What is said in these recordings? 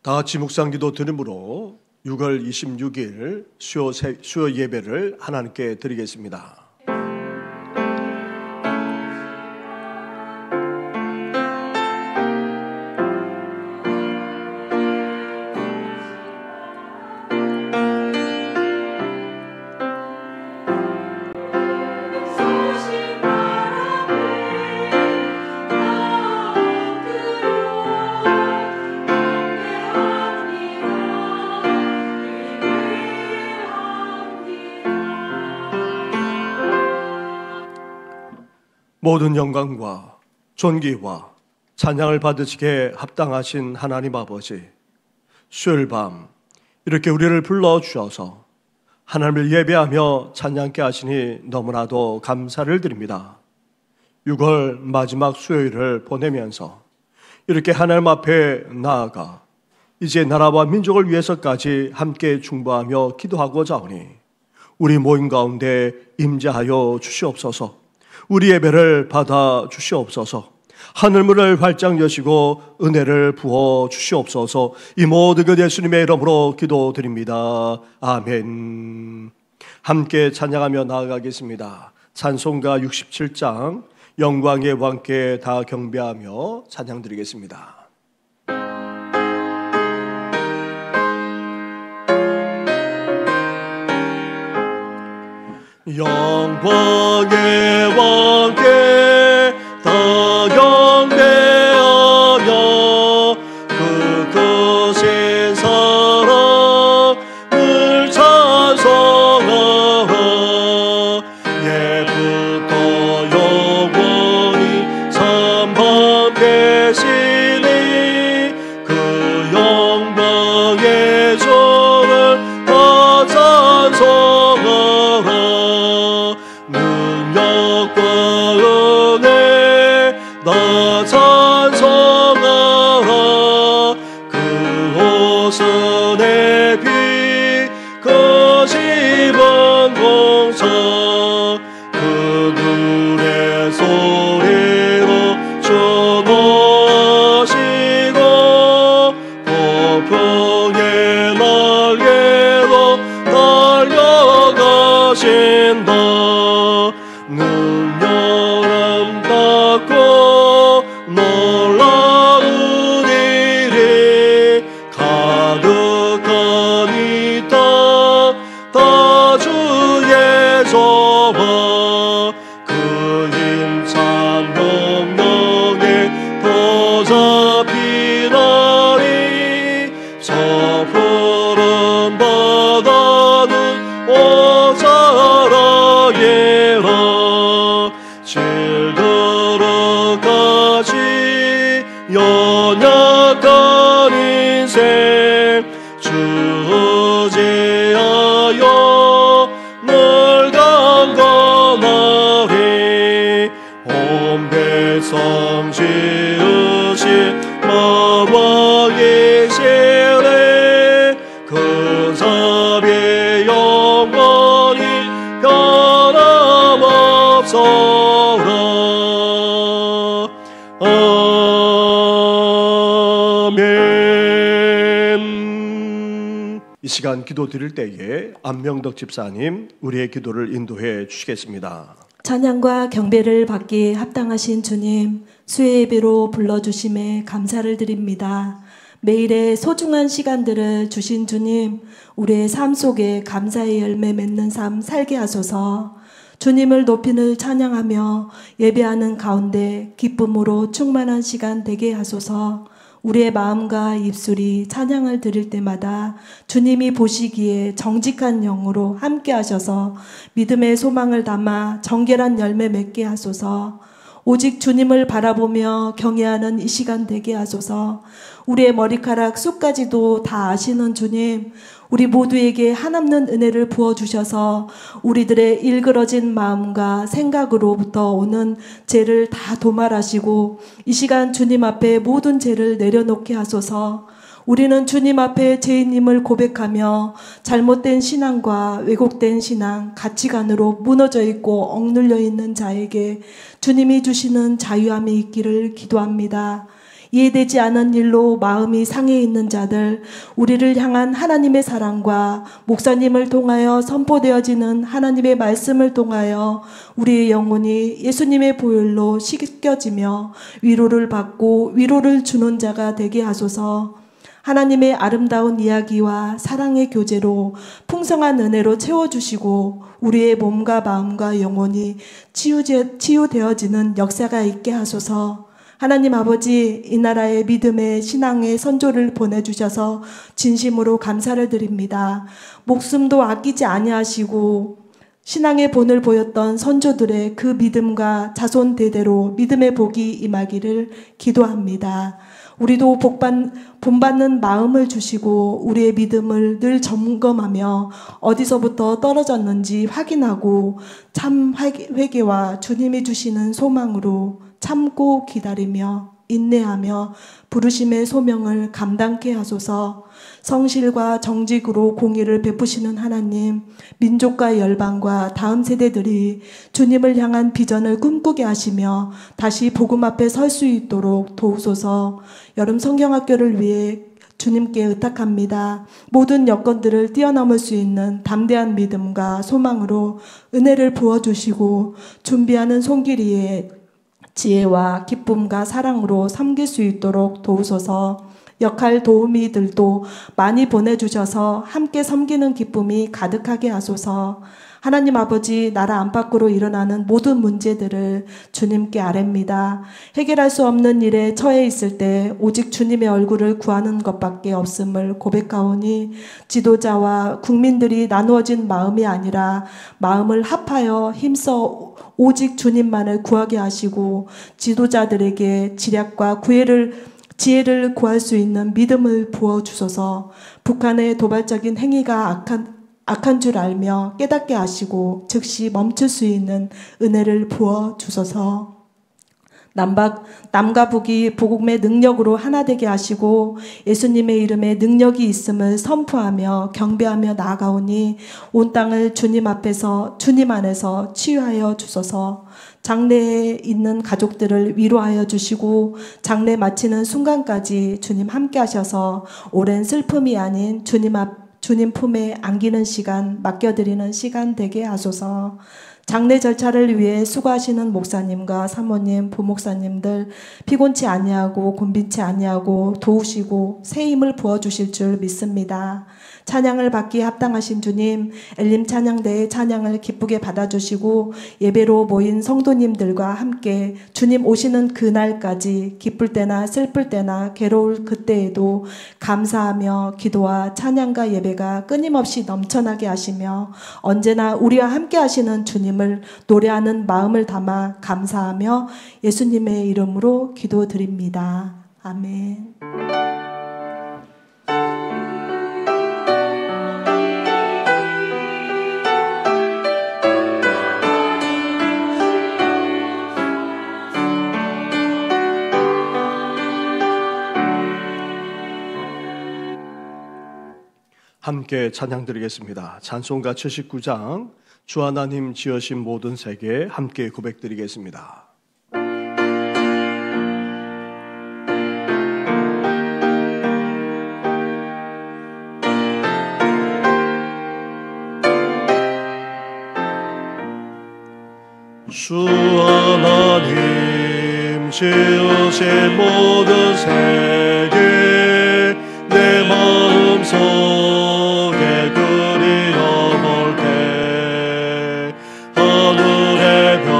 다 같이 묵상기도 드림으로 6월 26일 수요 예배를 하나님께 드리겠습니다. 모든 영광과 존귀와 찬양을 받으시기에 합당하신 하나님 아버지, 수요일 밤 이렇게 우리를 불러주셔서 하나님을 예배하며 찬양케 하시니 너무나도 감사를 드립니다. 6월 마지막 수요일을 보내면서 이렇게 하나님 앞에 나아가 이제 나라와 민족을 위해서까지 함께 중보하며 기도하고자 하오니 우리 모임 가운데 임재하여 주시옵소서. 우리 예배를 받아 주시옵소서. 하늘문을 활짝 여시고 은혜를 부어 주시옵소서. 이 모든 것 예수님의 이름으로 기도드립니다. 아멘. 함께 찬양하며 나아가겠습니다. 찬송가 67장 영광의 왕께 다 경배하며 찬양드리겠습니다. 영광의 왕께 다 경배하며 그 크신 사랑을 찬송하며 예부터 영원히 삼방 계시니 그 영광의 전을 다 찬송하며 능력과 은혜 나 찬송하라. 그 옷은 내비 그 집은 공사 그들의 소리로 전하시고 보평의 날개로 달려가신다. 능력 아름답고 놀라운 일이 가득한 이 땅 다 주의 조화 그 힘찬 명령에 보잡히나니 저 푸른 바다는 오자라예라. 질들어가지 연약한 인생 주제하여 늘 강건하리. 온 백성 지으신 마왕의 세례 그 자비의 영원히 변함없소라. 아멘. 이 시간 기도 드릴 때에 안명덕 집사님 우리의 기도를 인도해 주시겠습니다. 찬양과 경배를 받기에 합당하신 주님, 수요 예배로 불러주심에 감사를 드립니다. 매일의 소중한 시간들을 주신 주님, 우리의 삶 속에 감사의 열매 맺는 삶 살게 하소서. 주님을 높이는 찬양하며 예배하는 가운데 기쁨으로 충만한 시간 되게 하소서. 우리의 마음과 입술이 찬양을 드릴 때마다 주님이 보시기에 정직한 영으로 함께 하셔서 믿음의 소망을 담아 정결한 열매 맺게 하소서. 오직 주님을 바라보며 경외하는 이 시간 되게 하소서. 우리의 머리카락 쑥까지도 다 아시는 주님, 우리 모두에게 한없는 은혜를 부어주셔서 우리들의 일그러진 마음과 생각으로부터 오는 죄를 다 도말하시고 이 시간 주님 앞에 모든 죄를 내려놓게 하소서. 우리는 주님 앞에 죄인임을 고백하며 잘못된 신앙과 왜곡된 신앙, 가치관으로 무너져 있고 억눌려 있는 자에게 주님이 주시는 자유함이 있기를 기도합니다. 이해되지 않은 일로 마음이 상해 있는 자들, 우리를 향한 하나님의 사랑과 목사님을 통하여 선포되어지는 하나님의 말씀을 통하여 우리의 영혼이 예수님의 보혈로 씻겨지며 위로를 받고 위로를 주는 자가 되게 하소서. 하나님의 아름다운 이야기와 사랑의 교제로 풍성한 은혜로 채워주시고 우리의 몸과 마음과 영혼이 치유되어지는 역사가 있게 하소서. 하나님 아버지, 이 나라의 믿음의 신앙의 선조를 보내주셔서 진심으로 감사를 드립니다. 목숨도 아끼지 아니하시고 신앙의 본을 보였던 선조들의 그 믿음과 자손 대대로 믿음의 복이 임하기를 기도합니다. 우리도 본받는 마음을 주시고 우리의 믿음을 늘 점검하며 어디서부터 떨어졌는지 확인하고 참 회개와 주님이 주시는 소망으로 참고 기다리며 인내하며 부르심의 소명을 감당케 하소서. 성실과 정직으로 공의를 베푸시는 하나님, 민족과 열방과 다음 세대들이 주님을 향한 비전을 꿈꾸게 하시며 다시 복음 앞에 설 수 있도록 도우소서. 여름 성경학교를 위해 주님께 의탁합니다. 모든 여건들을 뛰어넘을 수 있는 담대한 믿음과 소망으로 은혜를 부어주시고 준비하는 손길이에 지혜와 기쁨과 사랑으로 섬길 수 있도록 도우소서. 역할 도우미들도 많이 보내주셔서 함께 섬기는 기쁨이 가득하게 하소서. 하나님 아버지, 나라 안팎으로 일어나는 모든 문제들을 주님께 아뢰입니다. 해결할 수 없는 일에 처해 있을 때 오직 주님의 얼굴을 구하는 것밖에 없음을 고백하오니 지도자와 국민들이 나누어진 마음이 아니라 마음을 합하여 힘써 오직 주님만을 구하게 하시고 지도자들에게 지략과 지혜를 구할 수 있는 믿음을 부어주소서. 북한의 도발적인 행위가 악한 줄 알며 깨닫게 하시고 즉시 멈출 수 있는 은혜를 부어주소서. 남과 북이 복음의 능력으로 하나 되게 하시고 예수님의 이름에 능력이 있음을 선포하며 경배하며 나아가오니 온 땅을 주님 앞에서 주님 안에서 치유하여 주소서. 장래에 있는 가족들을 위로하여 주시고 장래 마치는 순간까지 주님 함께 하셔서 오랜 슬픔이 아닌 주님 품에 안기는 시간, 맡겨드리는 시간 되게 하소서. 장례 절차를 위해 수고하시는 목사님과 사모님, 부목사님들 피곤치 아니하고 곤빈치 아니하고 도우시고 새 힘을 부어주실 줄 믿습니다. 찬양을 받기에 합당하신 주님, 엘림 찬양대의 찬양을 기쁘게 받아주시고 예배로 모인 성도님들과 함께 주님 오시는 그날까지 기쁠 때나 슬플 때나 괴로울 그때에도 감사하며 기도와 찬양과 예배가 끊임없이 넘쳐나게 하시며 언제나 우리와 함께 하시는 주님을 노래하는 마음을 담아 감사하며 예수님의 이름으로 기도드립니다. 아멘. 함께 찬양 드리겠습니다. 찬송가 79장 주 하나님 지으신 모든 세계 함께 고백드리겠습니다. 주 하나님 지으신 모든 세계 내 마음속에 그리워볼 때 하늘의 별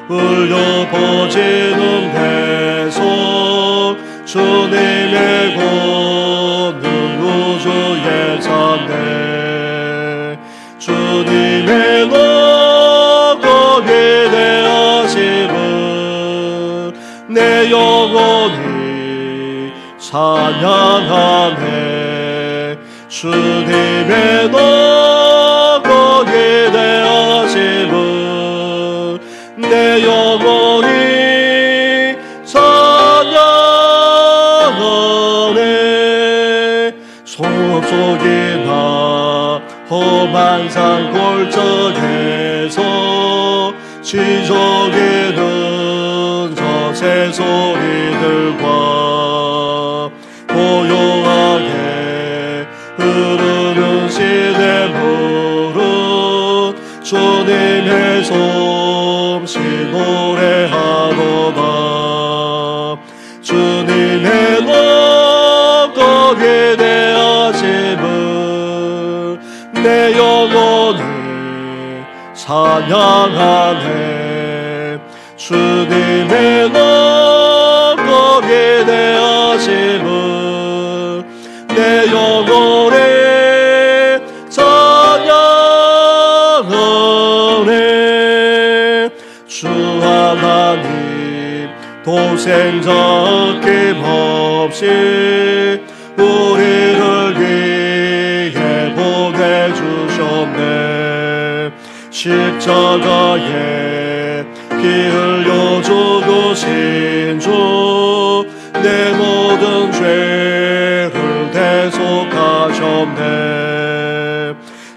울려 퍼지는 배송 주님의 권능 우주에 찬네 주님의 거기 되어심은 내 영혼이 찬양하네 주님의 거기 되어심은 내 영혼이 찬양하네 소금 속이나 험한 산 골짜기에서 지저귀는 저 새소리들과 고요하게 흐르는 시냇물은 주님의 솜씨 노래하도다. 주님의 너덕이 대하심을 내 영혼이 찬양하네. 주님의 너덕이 대하심을 내 영혼이 찬양하네. 주 하나님 독생자 아낌없이 우리를 위해 보내주셨네. 십자가에 피 흘려 죽으신 주 내 모든 죄를 대속하셨네.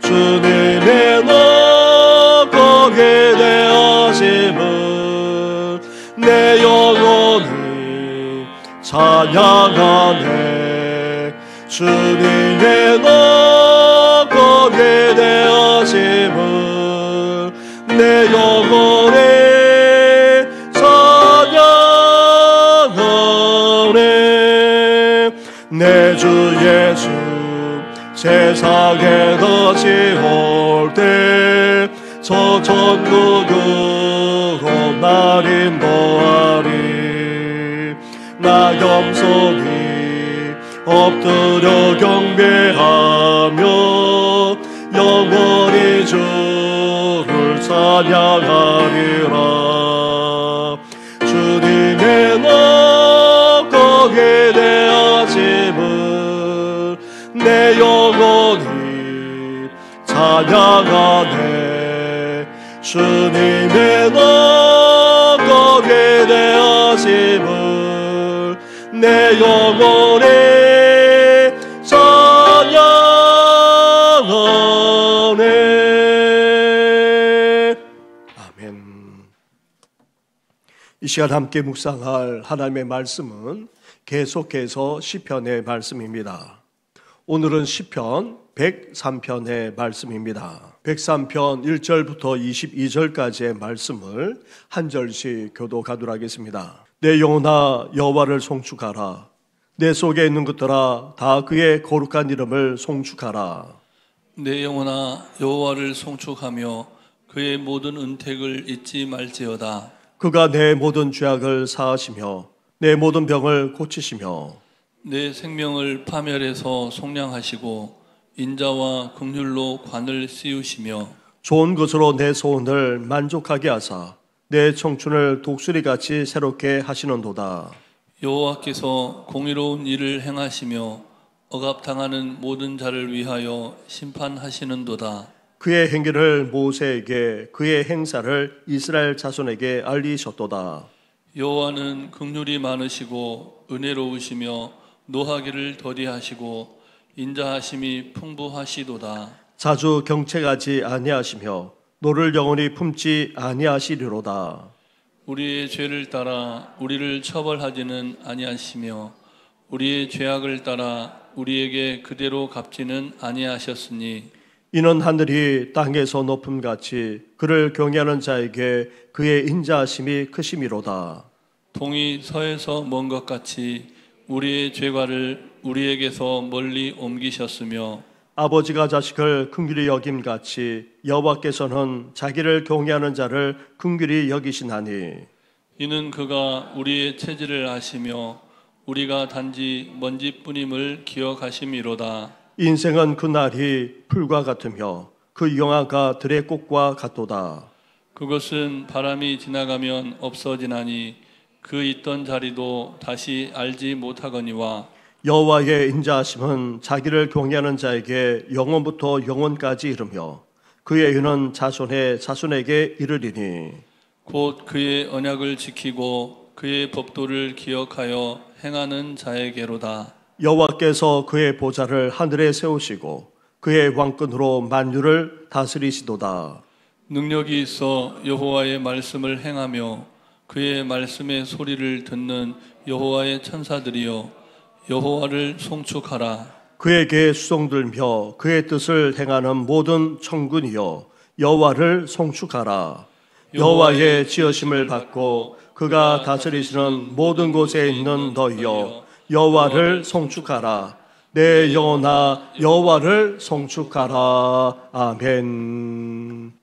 주님의 너덕이 대하심을 내 영혼이 찬양하네. 주님의 너덕이 대하심을 내 영혼이 내 주 예수 세상에 다시 올 때 저 천국으로 날 인도하리. 나 겸손히 엎드려 경배하며 영원히 주를 찬양하리라. 주님의 너덕이 대하심을 내 영혼이 찬양하네. 주님의 너덕이 대하심을 내 영혼이 찬양하네. 아멘. 이 시간 함께 묵상할 하나님의 말씀은 계속해서 시편의 말씀입니다. 오늘은 시편 103편의 말씀입니다. 103편 1절부터 22절까지의 말씀을 한 절씩 교독하도록 하겠습니다. 내 영혼아 여호와를 송축하라. 내 속에 있는 것들아 다 그의 거룩한 이름을 송축하라. 내 영혼아 여호와를 송축하며 그의 모든 은택을 잊지 말지어다. 그가 내 모든 죄악을 사하시며 내 모든 병을 고치시며 내 생명을 파멸해서 속량하시고 인자와 긍휼로 관을 씌우시며 좋은 것으로 내 소원을 만족하게 하사 내 청춘을 독수리같이 새롭게 하시는도다. 여호와께서 공의로운 일을 행하시며 억압당하는 모든 자를 위하여 심판하시는도다. 그의 행위를 모세에게 그의 행사를 이스라엘 자손에게 알리셨도다. 여호와는 긍휼이 많으시고 은혜로우시며 노하기를 더디하시고 인자하심이 풍부하시도다. 자주 경책하지 아니하시며 노를 영원히 품지 아니하시리로다. 우리의 죄를 따라 우리를 처벌하지는 아니하시며 우리의 죄악을 따라 우리에게 그대로 갚지는 아니하셨으니 이는 하늘이 땅에서 높음같이 그를 경외하는 자에게 그의 인자하심이 크심이로다. 동이 서에서 먼 것 같이 우리의 죄과를 우리에게서 멀리 옮기셨으며 아버지가 자식을 긍휼히 여김같이 여호와께서는 자기를 경외하는 자를 긍휼히 여기시나니 이는 그가 우리의 체질을 아시며 우리가 단지 먼지뿐임을 기억하심이로다. 인생은 그날이 풀과 같으며 그 영화가 들의 꽃과 같도다. 그것은 바람이 지나가면 없어지나니 그 있던 자리도 다시 알지 못하거니와 여호와의 인자하심은 자기를 경외하는 자에게 영원부터 영원까지 이르며 그의 의는 자손의 자손에게 이르리니 곧 그의 언약을 지키고 그의 법도를 기억하여 행하는 자에게로다. 여호와께서 그의 보좌를 하늘에 세우시고 그의 왕권으로 만유를 다스리시도다. 능력이 있어 여호와의 말씀을 행하며 그의 말씀의 소리를 듣는 여호와의 천사들이여 여호와를 송축하라. 그에게 수종들며 그의 뜻을 행하는 모든 천군이여 여호와를 송축하라. 여호와의 지으심을 받고 그가 다스리시는 모든 곳에 있는 너희여 여호와를 송축하라. 내 영혼아 여호와를 송축하라. 아멘.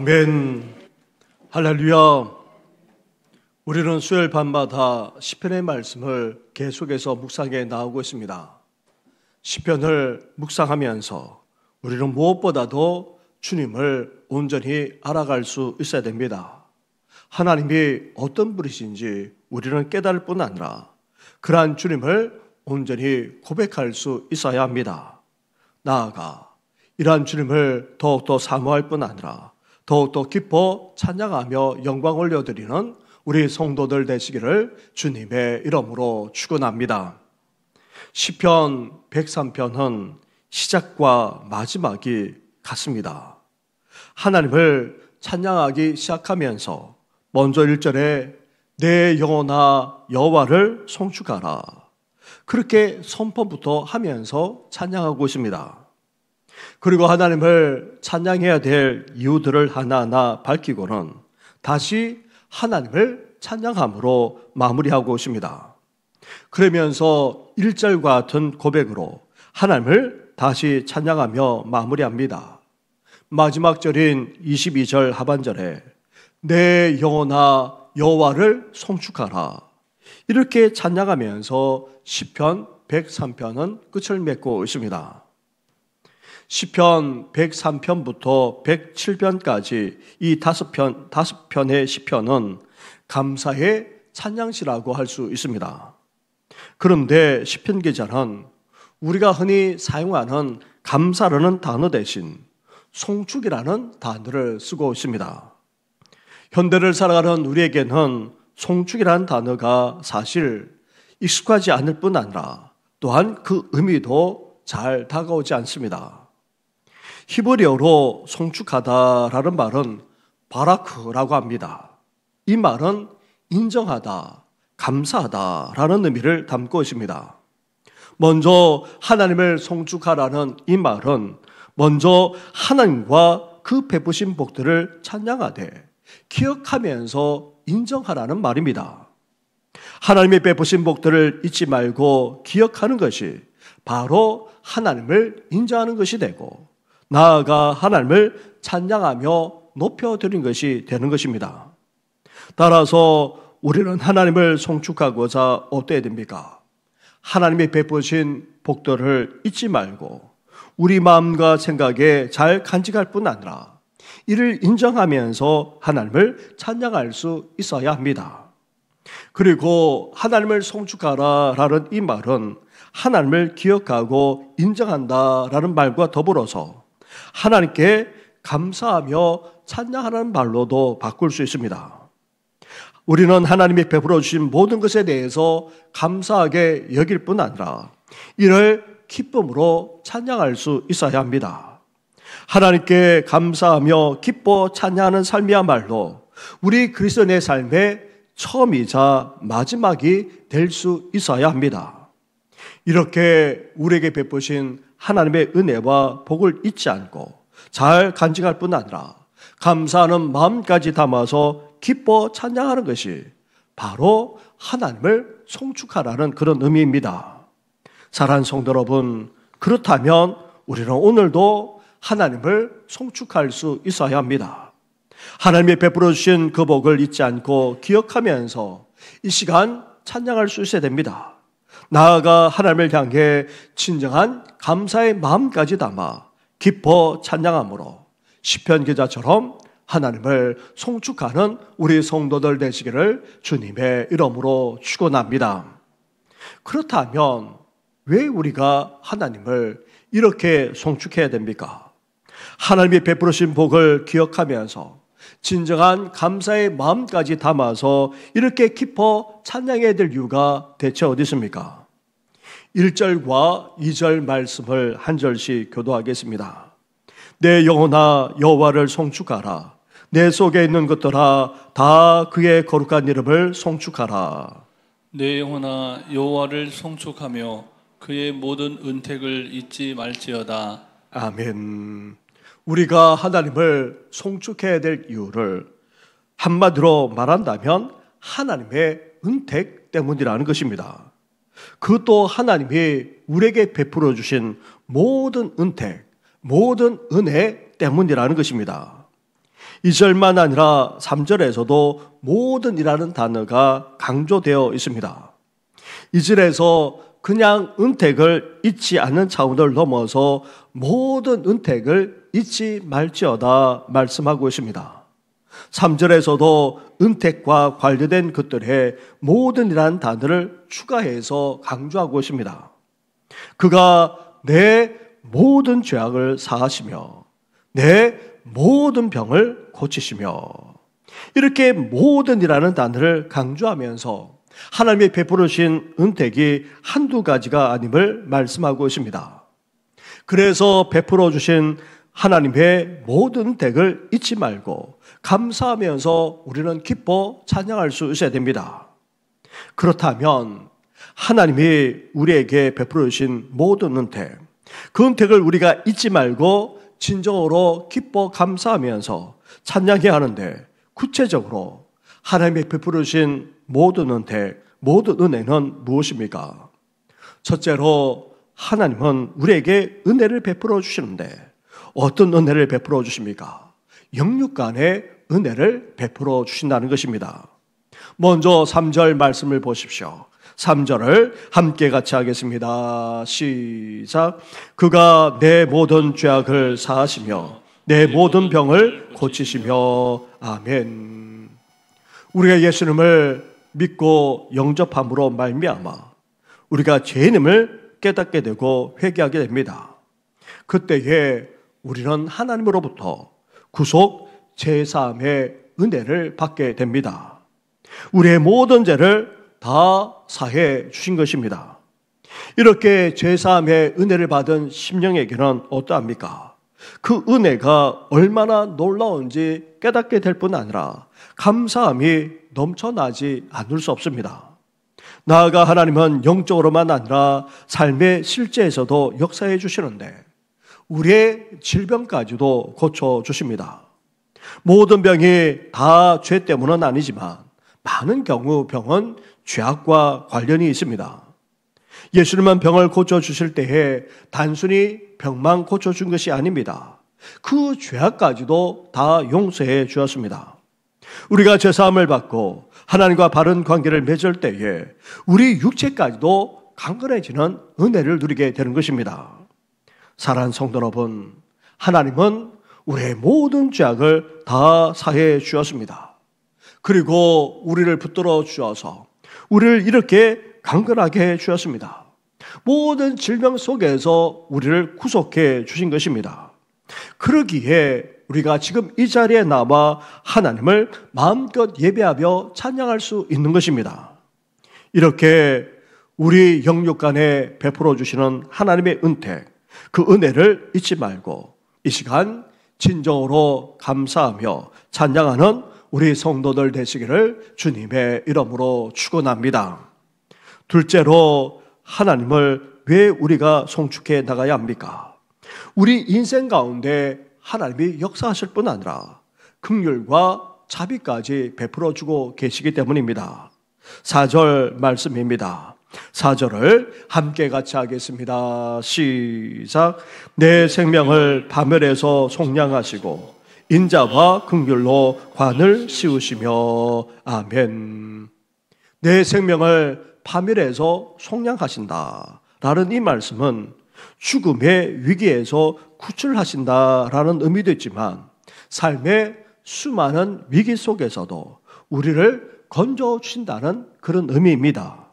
아멘. 할렐루야. 우리는 수요일 밤마다 시편의 말씀을 계속해서 묵상해 나오고 있습니다. 시편을 묵상하면서 우리는 무엇보다도 주님을 온전히 알아갈 수 있어야 됩니다. 하나님이 어떤 분이신지 우리는 깨달을 뿐 아니라 그러한 주님을 온전히 고백할 수 있어야 합니다. 나아가 이러한 주님을 더욱더 사모할 뿐 아니라 더욱더 기뻐 찬양하며 영광 올려드리는 우리 성도들 되시기를 주님의 이름으로 축원합니다. 시편 103편은 시작과 마지막이 같습니다. 하나님을 찬양하기 시작하면서 먼저 1절에 내 영혼아 여호와를 송축하라, 그렇게 선포부터 하면서 찬양하고 있습니다. 그리고 하나님을 찬양해야 될 이유들을 하나하나 밝히고는 다시 하나님을 찬양함으로 마무리하고 있습니다. 그러면서 1절과 같은 고백으로 하나님을 다시 찬양하며 마무리합니다. 마지막 절인 22절 하반절에 내 영혼아 여호와를 송축하라, 이렇게 찬양하면서 시편 103편은 끝을 맺고 있습니다. 시편 103편부터 107편까지 이 다섯 편의 시편은 감사의 찬양시라고 할 수 있습니다. 그런데 시편 기자는 우리가 흔히 사용하는 감사라는 단어 대신 송축이라는 단어를 쓰고 있습니다. 현대를 살아가는 우리에게는 송축이라는 단어가 사실 익숙하지 않을 뿐 아니라 또한 그 의미도 잘 다가오지 않습니다. 히브리어로 송축하다라는 말은 바라크라고 합니다. 이 말은 인정하다, 감사하다라는 의미를 담고 있습니다. 먼저 하나님을 송축하라는 이 말은 먼저 하나님과 그 베푸신 복들을 찬양하되 기억하면서 인정하라는 말입니다. 하나님의 베푸신 복들을 잊지 말고 기억하는 것이 바로 하나님을 인정하는 것이 되고 나아가 하나님을 찬양하며 높여드리는 것이 되는 것입니다. 따라서 우리는 하나님을 송축하고자 어때야 됩니까? 하나님이 베푸신 복들을 잊지 말고 우리 마음과 생각에 잘 간직할 뿐 아니라 이를 인정하면서 하나님을 찬양할 수 있어야 합니다. 그리고 하나님을 송축하라라는 이 말은 하나님을 기억하고 인정한다라는 말과 더불어서 하나님께 감사하며 찬양하는 말로도 바꿀 수 있습니다. 우리는 하나님이 베풀어 주신 모든 것에 대해서 감사하게 여길 뿐 아니라 이를 기쁨으로 찬양할 수 있어야 합니다. 하나님께 감사하며 기뻐 찬양하는 삶이야말로 우리 그리스도인의 삶의 처음이자 마지막이 될 수 있어야 합니다. 이렇게 우리에게 베푸신 하나님의 은혜와 복을 잊지 않고 잘 간직할 뿐 아니라 감사하는 마음까지 담아서 기뻐 찬양하는 것이 바로 하나님을 송축하라는 그런 의미입니다. 사랑하는 성도 여러분, 그렇다면 우리는 오늘도 하나님을 송축할 수 있어야 합니다. 하나님이 베풀어 주신 그 복을 잊지 않고 기억하면서 이 시간 찬양할 수 있어야 됩니다. 나아가 하나님을 향해 진정한 감사의 마음까지 담아 기뻐 찬양함으로 시편 기자처럼 하나님을 송축하는 우리 성도들 되시기를 주님의 이름으로 축원합니다. 그렇다면 왜 우리가 하나님을 이렇게 송축해야 됩니까? 하나님이 베풀으신 복을 기억하면서 진정한 감사의 마음까지 담아서 이렇게 기뻐 찬양해야 될 이유가 대체 어디 있습니까? 1절과 2절 말씀을 한 절씩 교도하겠습니다. 내 영혼아 여호와를 송축하라. 내 속에 있는 것들아 다 그의 거룩한 이름을 송축하라. 내 영혼아 여호와를 송축하며 그의 모든 은택을 잊지 말지어다. 아멘. 우리가 하나님을 송축해야 될 이유를 한마디로 말한다면 하나님의 은택 때문이라는 것입니다. 그것도 하나님이 우리에게 베풀어 주신 모든 은택, 모든 은혜 때문이라는 것입니다. 2절만 아니라 3절에서도 모든이라는 단어가 강조되어 있습니다. 2절에서 그냥 은택을 잊지 않는 차원을 넘어서 모든 은택을 잊지 말지어다 말씀하고 있습니다. 3절에서도 은택과 관련된 것들의 모든이라는 단어를 추가해서 강조하고 있습니다. 그가 내 모든 죄악을 사하시며 내 모든 병을 고치시며 이렇게 모든이라는 단어를 강조하면서 하나님이 베풀어 주신 은택이 한두 가지가 아님을 말씀하고 있습니다. 그래서 베풀어 주신 하나님의 모든 은택을 잊지 말고 감사하면서 우리는 기뻐 찬양할 수 있어야 됩니다. 그렇다면 하나님이 우리에게 베풀어 주신 모든 은택, 그 은택을 우리가 잊지 말고 진정으로 기뻐 감사하면서 찬양해야 하는데, 구체적으로 하나님이 베풀어 주신 모든 은택, 모든 은혜는 무엇입니까? 첫째로 하나님은 우리에게 은혜를 베풀어 주시는데, 어떤 은혜를 베풀어 주십니까? 영육간의 은혜를 베풀어 주신다는 것입니다. 먼저 3절 말씀을 보십시오. 3절을 함께 같이 하겠습니다. 시작. 그가 내 모든 죄악을 사하시며 내 모든 병을 고치시며. 아멘. 우리가 예수님을 믿고 영접함으로 말미암아 우리가 죄인임을 깨닫게 되고 회개하게 됩니다. 그때에 우리는 하나님으로부터 구속 제사함의 은혜를 받게 됩니다. 우리의 모든 죄를 다 사해 주신 것입니다. 이렇게 제사함의 은혜를 받은 심령에게는 어떠합니까? 그 은혜가 얼마나 놀라운지 깨닫게 될 뿐 아니라 감사함이 넘쳐나지 않을 수 없습니다. 나아가 하나님은 영적으로만 아니라 삶의 실제에서도 역사해 주시는데 우리의 질병까지도 고쳐주십니다. 모든 병이 다 죄 때문은 아니지만 많은 경우 병은 죄악과 관련이 있습니다. 예수님은 병을 고쳐주실 때에 단순히 병만 고쳐준 것이 아닙니다. 그 죄악까지도 다 용서해 주었습니다. 우리가 죄사함을 받고 하나님과 바른 관계를 맺을 때에 우리 육체까지도 강건해지는 은혜를 누리게 되는 것입니다. 사랑하는 성도 여러분, 하나님은 우리의 모든 죄악을 다 사해 주었습니다. 그리고 우리를 붙들어 주어서 우리를 이렇게 강건하게 해 주었습니다. 모든 질병 속에서 우리를 구속해 주신 것입니다. 그러기에 우리가 지금 이 자리에 남아 하나님을 마음껏 예배하며 찬양할 수 있는 것입니다. 이렇게 우리 영육간에 베풀어 주시는 하나님의 은택, 그 은혜를 잊지 말고 이 시간 진정으로 감사하며 찬양하는 우리 성도들 되시기를 주님의 이름으로 축원합니다. 둘째로, 하나님을 왜 우리가 송축해 나가야 합니까? 우리 인생 가운데 하나님이 역사하실 뿐 아니라 긍휼과 자비까지 베풀어 주고 계시기 때문입니다. 4절 말씀입니다. 4절을 함께 같이 하겠습니다. 시작. 내 생명을 파멸해서 속량하시고 인자와 긍휼로 관을 씌우시며. 아멘. 내 생명을 파멸해서 속량하신다 라는 이 말씀은 죽음의 위기에서 구출하신다라는 의미도 있지만 삶의 수많은 위기 속에서도 우리를 건져주신다는 그런 의미입니다.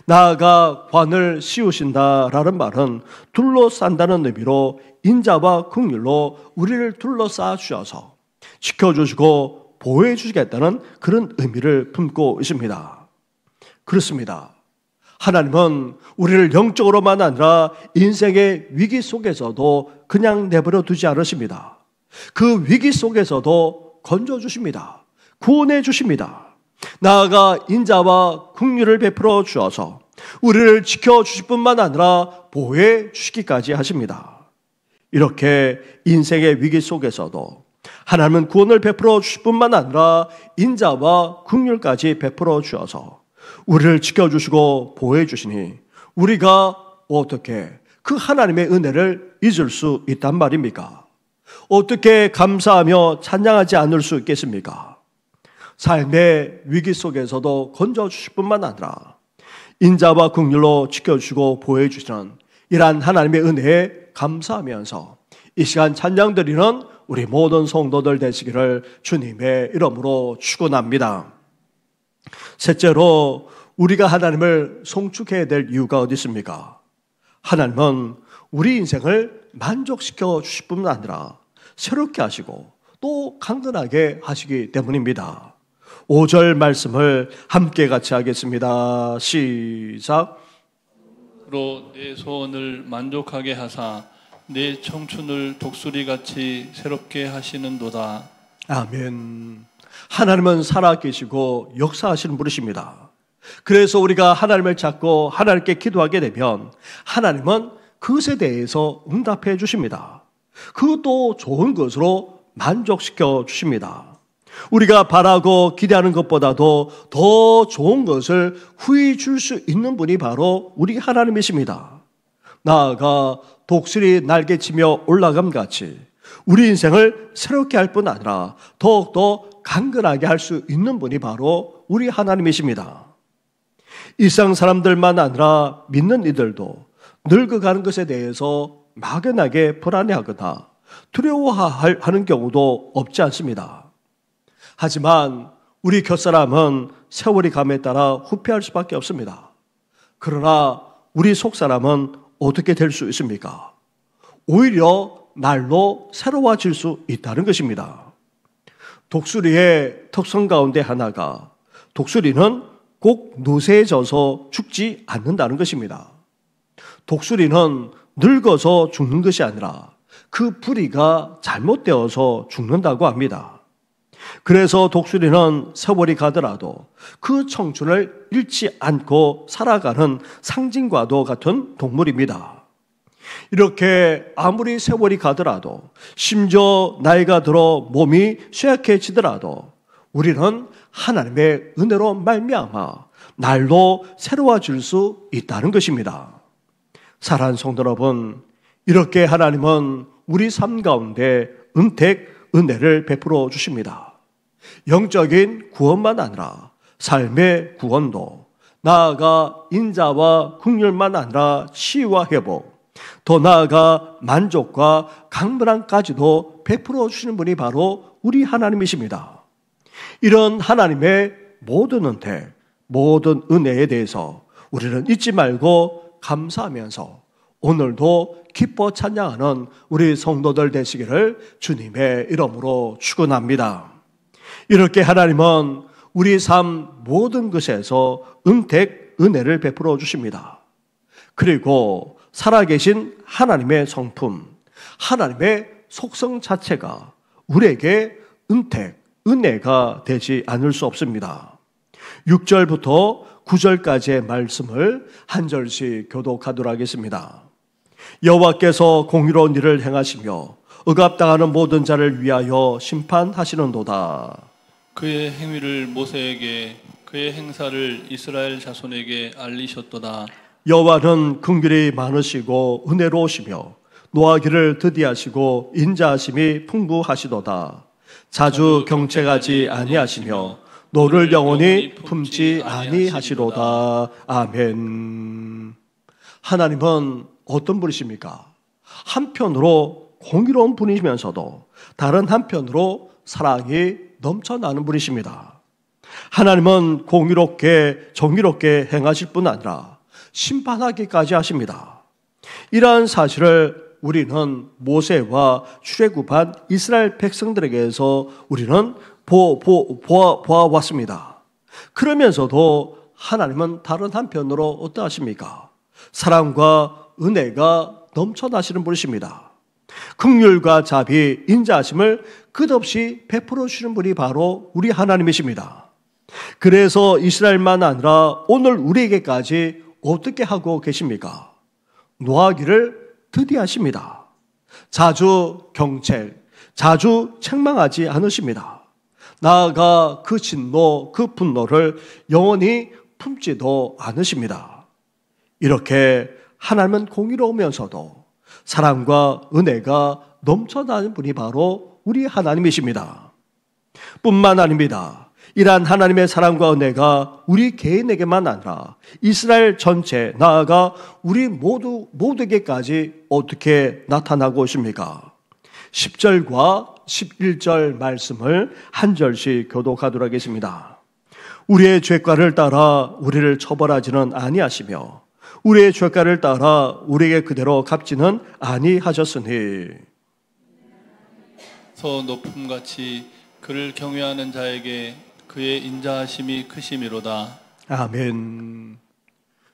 나아가 관을 씌우신다라는 말은 둘러싼다는 의미로 인자와 긍휼로 우리를 둘러싸 주셔서 지켜주시고 보호해 주시겠다는 그런 의미를 품고 있습니다. 그렇습니다. 하나님은 우리를 영적으로만 아니라 인생의 위기 속에서도 그냥 내버려 두지 않으십니다. 그 위기 속에서도 건져주십니다. 구원해 주십니다. 나아가 인자와 긍휼을 베풀어 주어서 우리를 지켜주실 뿐만 아니라 보호해 주시기까지 하십니다. 이렇게 인생의 위기 속에서도 하나님은 구원을 베풀어 주실 뿐만 아니라 인자와 긍휼까지 베풀어 주어서 우리를 지켜주시고 보호해 주시니 우리가 어떻게 그 하나님의 은혜를 잊을 수 있단 말입니까? 어떻게 감사하며 찬양하지 않을 수 있겠습니까? 삶의 위기 속에서도 건져주실 뿐만 아니라 인자와 긍휼로 지켜주시고 보호해 주시는 이러한 하나님의 은혜에 감사하면서 이 시간 찬양드리는 우리 모든 성도들 되시기를 주님의 이름으로 축원합니다. 셋째로, 우리가 하나님을 송축해야 될 이유가 어디 있습니까? 하나님은 우리 인생을 만족시켜 주실 뿐만 아니라 새롭게 하시고 또 강건하게 하시기 때문입니다. 5절 말씀을 함께 같이 하겠습니다. 시작. 로 내 소원을 만족하게 하사 내 청춘을 독수리같이 새롭게 하시는도다. 아멘. 하나님은 살아계시고 역사하시는 분이십니다. 그래서 우리가 하나님을 찾고 하나님께 기도하게 되면 하나님은 그것에 대해서 응답해 주십니다. 그것도 좋은 것으로 만족시켜 주십니다. 우리가 바라고 기대하는 것보다도 더 좋은 것을 후히 줄 수 있는 분이 바로 우리 하나님이십니다. 나아가 독수리 날개치며 올라감 같이 우리 인생을 새롭게 할 뿐 아니라 더욱더 강건하게 할 수 있는 분이 바로 우리 하나님이십니다. 일상 사람들만 아니라 믿는 이들도 늙어가는 것에 대해서 막연하게 불안해하거나 두려워하는 경우도 없지 않습니다. 하지만 우리 곁사람은 세월이 감에 따라 후퇴할 수밖에 없습니다. 그러나 우리 속사람은 어떻게 될 수 있습니까? 오히려 날로 새로워질 수 있다는 것입니다. 독수리의 특성 가운데 하나가 독수리는 꼭 누세져서 죽지 않는다는 것입니다. 독수리는 늙어서 죽는 것이 아니라 그 부리가 잘못되어서 죽는다고 합니다. 그래서 독수리는 세월이 가더라도 그 청춘을 잃지 않고 살아가는 상징과도 같은 동물입니다. 이렇게 아무리 세월이 가더라도 심지어 나이가 들어 몸이 쇠약해지더라도 우리는 하나님의 은혜로 말미암아 날로 새로워질 수 있다는 것입니다. 사랑하는 성도 여러분, 이렇게 하나님은 우리 삶 가운데 은택, 은혜를 베풀어 주십니다. 영적인 구원만 아니라 삶의 구원도, 나아가 인자와 긍휼만 아니라 치유와 회복, 더 나아가 만족과 강건함까지도 베풀어 주시는 분이 바로 우리 하나님이십니다. 이런 하나님의 모든 은혜, 모든 은혜에 대해서 우리는 잊지 말고 감사하면서 오늘도 기뻐 찬양하는 우리 성도들 되시기를 주님의 이름으로 축원합니다. 이렇게 하나님은 우리 삶 모든 것에서 은택, 은혜를 베풀어 주십니다. 그리고 살아계신 하나님의 성품, 하나님의 속성 자체가 우리에게 은택, 은혜가 되지 않을 수 없습니다. 6절부터 9절까지의 말씀을 한 절씩 교독하도록 하겠습니다. 여호와께서 공의로운 일을 행하시며 억압당하는 모든 자를 위하여 심판하시는도다. 그의 행위를 모세에게, 그의 행사를 이스라엘 자손에게 알리셨도다. 여호와는 긍휼이 많으시고 은혜로우시며 노하기를 더디하시고 인자하심이 풍부하시도다. 자주 경책하지 아니하시며 노를 영원히 품지 아니하시로다. 아멘. 하나님은 어떤 분이십니까? 한편으로 공의로운 분이시면서도 다른 한편으로 사랑이 넘쳐나는 분이십니다. 하나님은 공의롭게 정의롭게 행하실 뿐 아니라 심판하기까지 하십니다. 이러한 사실을 우리는 모세와 출애굽한 이스라엘 백성들에게서 우리는 보아왔습니다. 그러면서도 하나님은 다른 한편으로 어떠하십니까? 사랑과 은혜가 넘쳐나시는 분이십니다. 긍휼과 자비, 인자하심을 끝없이 베풀어 주시는 분이 바로 우리 하나님이십니다. 그래서 이스라엘만 아니라 오늘 우리에게까지 어떻게 하고 계십니까? 노하기를 더디하십니다. 자주 경책, 자주 책망하지 않으십니다. 나아가 그 진노, 그 분노를 영원히 품지도 않으십니다. 이렇게 하나님은 공의로우면서도 사랑과 은혜가 넘쳐나는 분이 바로 우리 하나님이십니다. 뿐만 아닙니다. 이러한 하나님의 사랑과 은혜가 우리 개인에게만 아니라 이스라엘 전체, 나아가 우리 모두에게까지 어떻게 나타나고 있습니까? 10절과 11절 말씀을 한 절씩 교독하도록 하겠습니다. 우리의 죄과를 따라 우리를 처벌하지는 아니하시며 우리의 죄가를 따라 우리에게 그대로 갚지는 아니하셨으니 높음같이 그를 경외하는 자에게 그의 인자하심이 크심이로다. 아멘.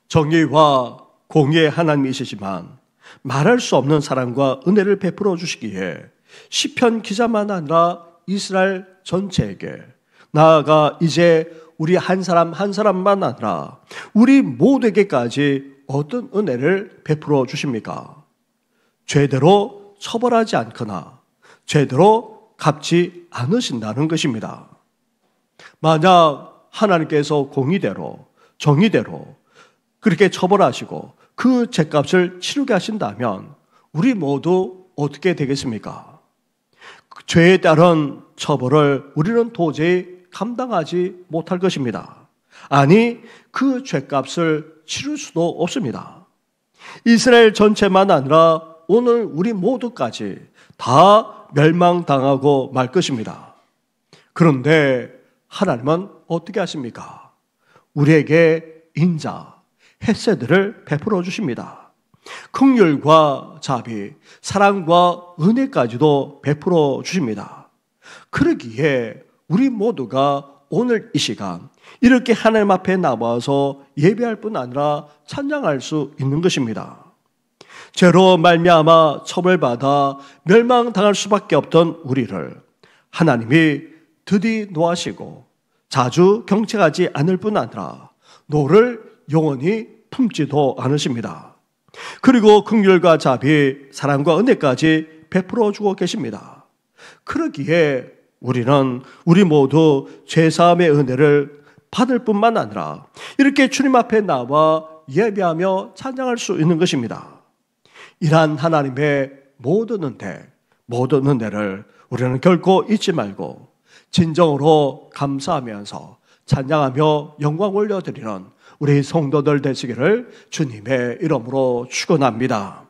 정의와 공의의 하나님이시지만 말할 수 없는 사랑과 은혜를 베풀어 주시기에 시편 기자만 아니라 이스라엘 전체에게, 나아가 이제 우리 한 사람 한 사람만 아니라 우리 모두에게까지 어떤 은혜를 베풀어 주십니까? 죄대로 처벌하지 않거나 죄대로 갚지 않으신다는 것입니다. 만약 하나님께서 공의대로 정의대로 그렇게 처벌하시고 그 죄값을 치르게 하신다면 우리 모두 어떻게 되겠습니까? 죄에 따른 처벌을 우리는 도저히 감당하지 못할 것입니다. 아니, 그 죄값을 치를 수도 없습니다. 이스라엘 전체만 아니라 오늘 우리 모두까지 다 멸망당하고 말 것입니다. 그런데 하나님은 어떻게 하십니까? 우리에게 인자, 헤세드를 베풀어 주십니다. 긍휼과 자비, 사랑과 은혜까지도 베풀어 주십니다. 그러기에 우리 모두가 오늘 이 시간 이렇게 하나님 앞에 나와서 예배할 뿐 아니라 찬양할 수 있는 것입니다. 죄로 말미암아 처벌받아 멸망당할 수밖에 없던 우리를 하나님이 드디 노하시고 자주 경책하지 않을 뿐 아니라 노를 영원히 품지도 않으십니다. 그리고 긍휼과 자비, 사랑과 은혜까지 베풀어 주고 계십니다. 그러기에 우리 모두 죄사함의 은혜를 받을 뿐만 아니라 이렇게 주님 앞에 나와 예배하며 찬양할 수 있는 것입니다. 이러한 하나님의 모든 은혜를 우리는 결코 잊지 말고 진정으로 감사하면서 찬양하며 영광 올려드리는 우리 성도들 되시기를 주님의 이름으로 축원합니다.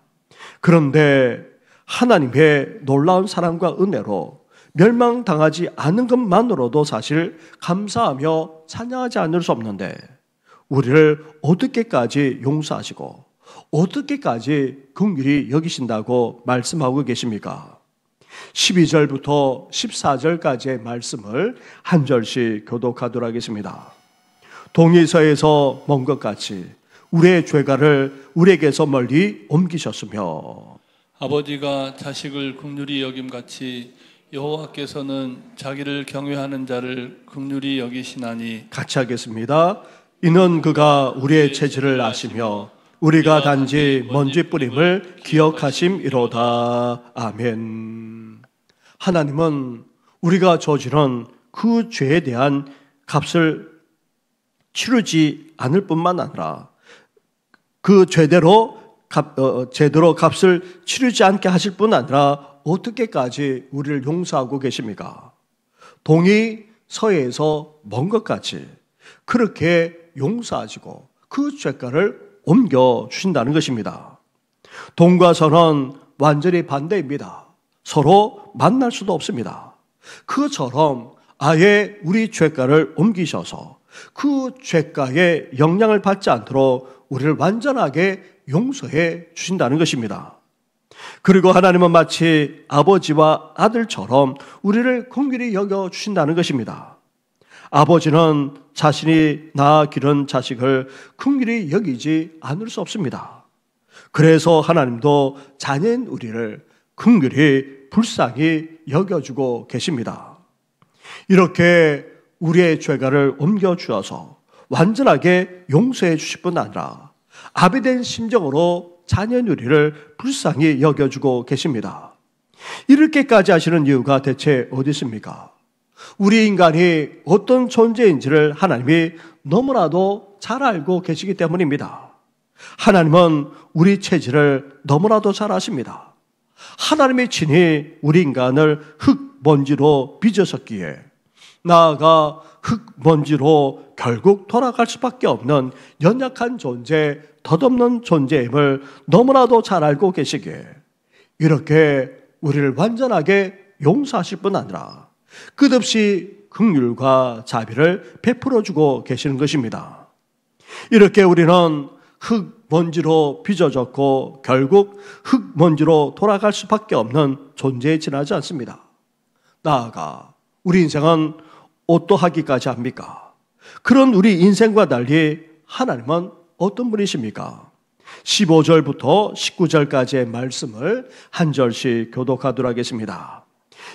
그런데 하나님의 놀라운 사랑과 은혜로 멸망당하지 않은 것만으로도 사실 감사하며 찬양하지 않을 수 없는데 우리를 어떻게까지 용서하시고 어떻게까지 긍휼히 여기신다고 말씀하고 계십니까? 12절부터 14절까지의 말씀을 한 절씩 교독하도록 하겠습니다. 동에서에서 먼 것 같이 우리의 죄가를 우리에게서 멀리 옮기셨으며 아버지가 자식을 긍휼히 여김같이 여호와께서는 자기를 경외하는 자를 긍휼히 여기시나니. 같이 하겠습니다. 이는 그가 우리의 체질을 아시며 우리가 단지 먼지 뿌림을 기억하심이로다. 아멘. 하나님은 우리가 저지른 그 죄에 대한 값을 치르지 않을 뿐만 아니라 그 제대로 값을 치르지 않게 하실 뿐 아니라 어떻게까지 우리를 용서하고 계십니까? 동이 서해에서 먼 것 같이 그렇게 용서하시고 그 죄가를 옮겨 주신다는 것입니다. 동과 서는 완전히 반대입니다. 서로 만날 수도 없습니다. 그처럼 아예 우리 죄가를 옮기셔서 그 죄가의 영향을 받지 않도록 우리를 완전하게 용서해 주신다는 것입니다. 그리고 하나님은 마치 아버지와 아들처럼 우리를 긍휼히 여겨 주신다는 것입니다. 아버지는 자신이 낳아 기른 자식을 긍휼히 여기지 않을 수 없습니다. 그래서 하나님도 자녀인 우리를 긍휼히 불쌍히 여겨주고 계십니다. 이렇게 우리의 죄가를 옮겨주어서 완전하게 용서해 주실 뿐 아니라 아비된 심정으로 자녀인 우리를 불쌍히 여겨주고 계십니다. 이렇게까지 하시는 이유가 대체 어디 있습니까? 우리 인간이 어떤 존재인지를 하나님이 너무나도 잘 알고 계시기 때문입니다. 하나님은 우리 체질을 너무나도 잘 아십니다. 하나님이 친히 우리 인간을 흙먼지로 빚으셨기에 나아가 흙먼지로 결국 돌아갈 수밖에 없는 연약한 존재, 덧없는 존재임을 너무나도 잘 알고 계시기에 이렇게 우리를 완전하게 용서하실 뿐 아니라 끝없이 긍휼과 자비를 베풀어주고 계시는 것입니다. 이렇게 우리는 흙먼지로 빚어졌고 결국 흙먼지로 돌아갈 수밖에 없는 존재에 지나지 않습니다. 나아가 우리 인생은 어떠하기까지 합니까? 그런 우리 인생과 달리 하나님은 어떤 분이십니까? 15절부터 19절까지의 말씀을 한 절씩 교독하도록 하겠습니다.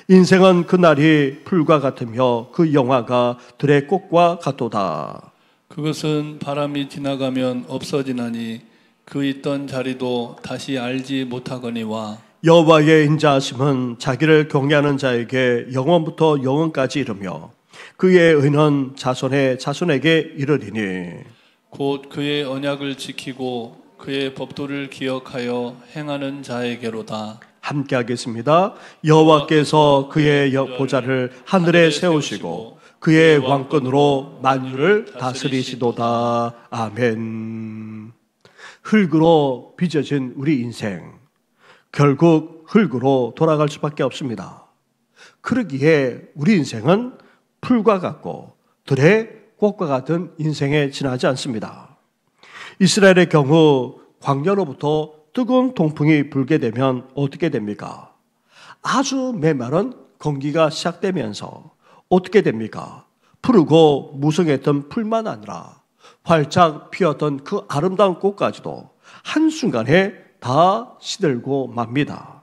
인생은 그날이 풀과 같으며 그 영화가 들의 꽃과 같도다. 그것은 바람이 지나가면 없어지나니 그 있던 자리도 다시 알지 못하거니와 여호와의 인자하심은 자기를 경외하는 자에게 영원부터 영원까지 이르며 그의 의는 자손의 자손에게 이르리니 곧 그의 언약을 지키고 그의 법도를 기억하여 행하는 자에게로다. 함께 하겠습니다. 여호와께서 그의 보좌를 하늘에 세우시고 그의 왕권으로 만유를 다스리시도다. 아멘. 흙으로 빚어진 우리 인생, 결국 흙으로 돌아갈 수밖에 없습니다. 그러기에 우리 인생은 풀과 같고 들의 꽃과 같은 인생에 지나지 않습니다. 이스라엘의 경우 광야로부터 뜨거운 동풍이 불게 되면 어떻게 됩니까? 아주 메마른 건기가 시작되면서 어떻게 됩니까? 푸르고 무성했던 풀만 아니라 활짝 피었던 그 아름다운 꽃까지도 한순간에 다 시들고 맙니다.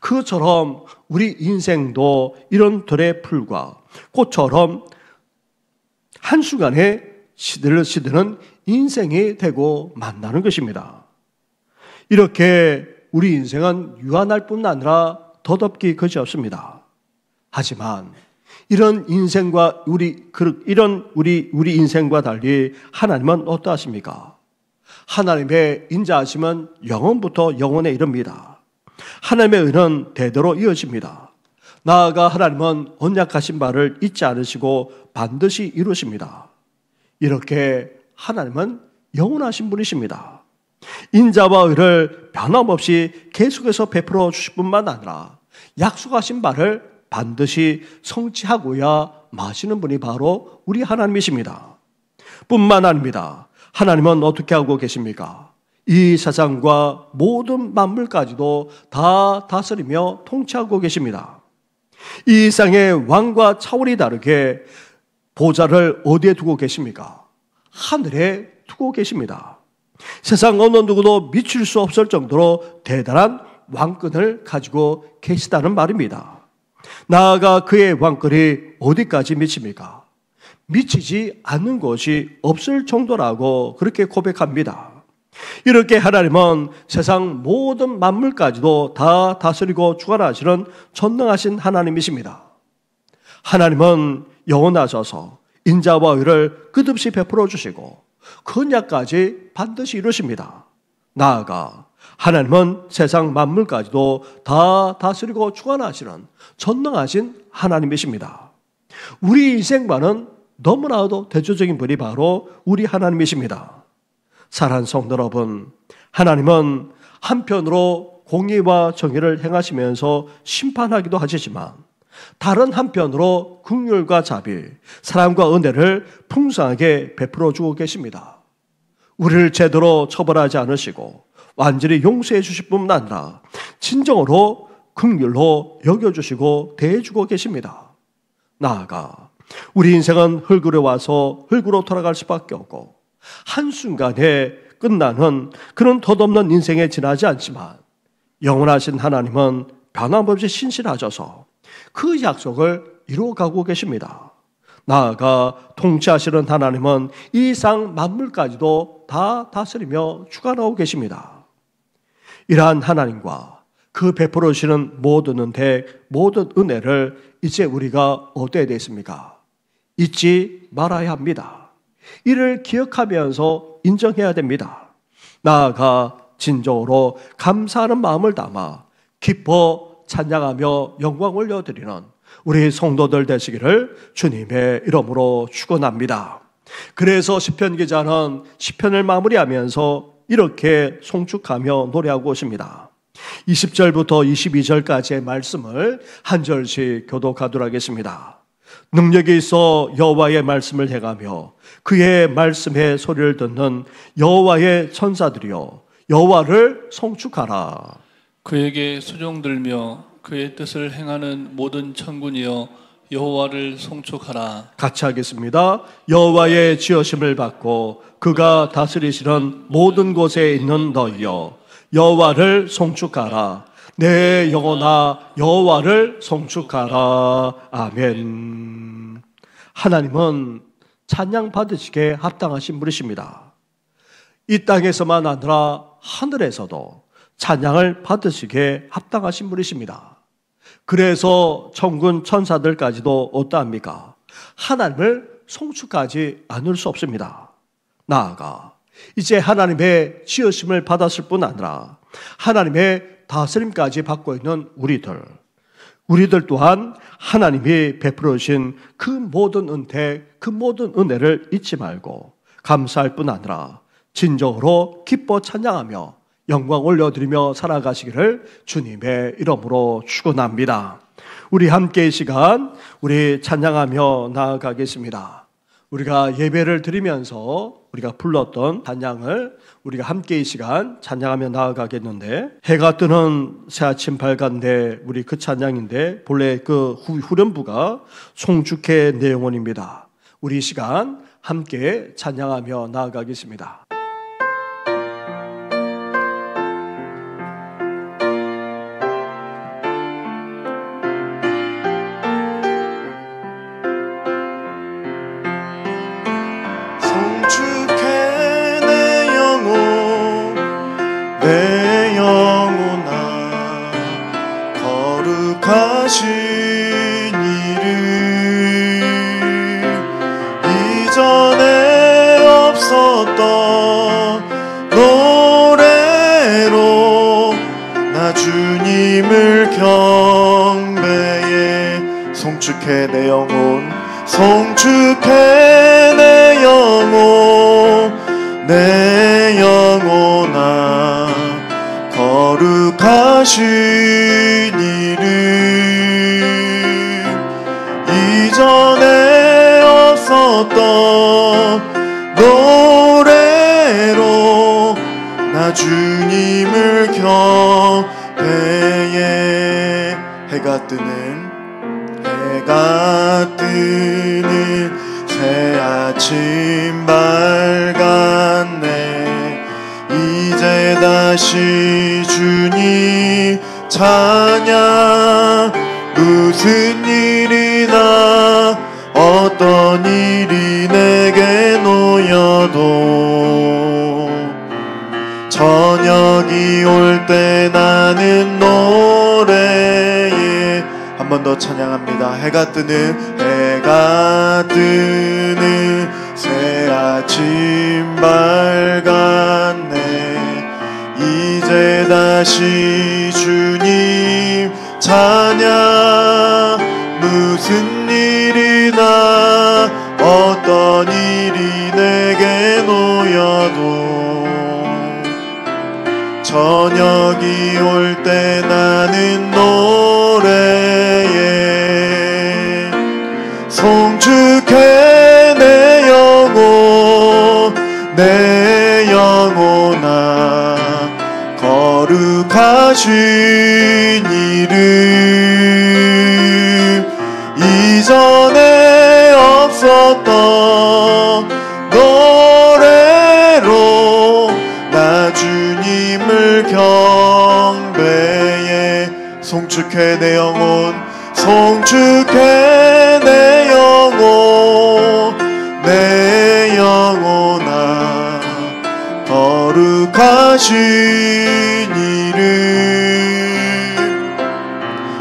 그처럼 우리 인생도 이런 들의 풀과 꽃처럼 한순간에 시드는 인생이 되고 만나는 것입니다. 이렇게 우리 인생은 유한할 뿐 아니라 더덥기 그지없습니다. 하지만 이런 인생과 우리 인생과 달리 하나님은 어떠하십니까? 하나님의 인자하심은 영원부터 영원에 이릅니다. 하나님의 의는 대대로 이어집니다. 나아가 하나님은 언약하신 바를 잊지 않으시고 반드시 이루십니다. 이렇게 하나님은 영원하신 분이십니다. 인자와 의를 변함없이 계속해서 베풀어 주실 뿐만 아니라 약속하신 바를 반드시 성취하고야 마시는 분이 바로 우리 하나님이십니다. 뿐만 아닙니다. 하나님은 어떻게 하고 계십니까? 이 세상과 모든 만물까지도 다 다스리며 통치하고 계십니다. 이 세상의 왕과 차원이 다르게 보좌를 어디에 두고 계십니까? 하늘에 두고 계십니다. 세상 어느 누구도 미칠 수 없을 정도로 대단한 왕권을 가지고 계시다는 말입니다. 나아가 그의 왕권이 어디까지 미칩니까? 미치지 않는 것이 없을 정도라고 그렇게 고백합니다. 이렇게 하나님은 세상 모든 만물까지도 다 다스리고 주관하시는 전능하신 하나님이십니다. 하나님은 영원하셔서 인자와 의를 끝없이 베풀어 주시고 그 언약까지 반드시 이루십니다. 나아가 하나님은 세상 만물까지도 다 다스리고 주관하시는 전능하신 하나님이십니다. 우리 인생과는 너무나도 대조적인 분이 바로 우리 하나님이십니다. 사랑하는 성도 여러분, 하나님은 한편으로 공의와 정의를 행하시면서 심판하기도 하시지만 다른 한편으로 긍휼과 자비, 사랑과 은혜를 풍성하게 베풀어 주고 계십니다. 우리를 제대로 처벌하지 않으시고 완전히 용서해 주실 뿐만 아니라 진정으로 긍휼로 여겨주시고 대해주고 계십니다. 나아가 우리 인생은 흙으로 와서 흙으로 돌아갈 수밖에 없고 한순간에 끝나는 그런 덧없는 인생에 지나지 않지만 영원하신 하나님은 변함없이 신실하셔서 그 약속을 이루어가고 계십니다. 나아가 통치하시는 하나님은 이 상 만물까지도 다 다스리며 주관하고 계십니다. 이러한 하나님과 그 베풀어 주시는 모든 은혜, 모든 은혜를 이제 우리가 얻어야 되겠습니까? 잊지 말아야 합니다. 이를 기억하면서 인정해야 됩니다. 나아가 진정으로 감사하는 마음을 담아 기뻐 찬양하며 영광 올려드리는 우리 성도들 되시기를 주님의 이름으로 축원합니다. 그래서 시편 기자는 시편을 마무리하면서 이렇게 송축하며 노래하고 있습니다. 20절부터 22절까지의 말씀을 한 절씩 교독하도록 하겠습니다. 능력이 있어 여호와의 말씀을 행하며 그의 말씀의 소리를 듣는 여호와의 천사들이여 여호와를 송축하라. 그에게 수종 들며 그의 뜻을 행하는 모든 천군이여 여호와를 송축하라. 같이 하겠습니다. 여호와의 지으심을 받고 그가 다스리시는 모든 곳에 있는 너희여 여호와를 송축하라. 내 영혼아 여호와를 송축하라. 아멘. 하나님은 찬양 받으시기에 합당하신 분이십니다. 이 땅에서만 아니라 하늘에서도 찬양을 받으시기에 합당하신 분이십니다. 그래서 천군 천사들까지도 어떠합니까? 하나님을 송축하지 않을 수 없습니다. 나아가 이제 하나님의 지으심을 받았을 뿐 아니라 하나님의 다스림까지 받고 있는 우리들 또한 하나님이 베풀어 주신 그 모든 은혜, 그 모든 은혜를 잊지 말고 감사할 뿐 아니라 진정으로 기뻐 찬양하며 영광 올려드리며 살아가시기를 주님의 이름으로 축원합니다. 우리 함께 이 시간 우리 찬양하며 나아가겠습니다. 우리가 예배를 드리면서 우리가 불렀던 찬양을 우리가 함께 이 시간 찬양하며 나아가겠는데, 해가 뜨는 새아침 밝은데 우리 그 찬양인데 본래 그 후렴부가 송축해 내 영혼입니다. 우리 이 시간 함께 찬양하며 나아가겠습니다. 내 영혼아 거룩하신 이름 이전에 없었던 노래로 나 주님을 경배해. 송축해 내 영혼 송축해 내 영혼 내 영혼아 거룩하신 이름 이전에 없었던 노래로 나 주님을 경배해. 해가 뜨는 새 아침 밝았네. 이제 다시 주님 찬양. 무슨 일이나 어떤 일이 내게 놓여도 저녁이 올 때 나는 노래에 한 번 더 찬양합니다. 해가 뜨는 새 아침 밝았네. 이제 다시 주님 찬양. 무슨 일이나 어떤 일이 내게 놓여도 저녁이 올 때 나는 노래에 송축해 내 영혼아 거룩하신 이름 이전에 없었던 노래로 나 주님을 경배해. 송축해 내 영혼 송축해 내 영혼아 거룩하신 이름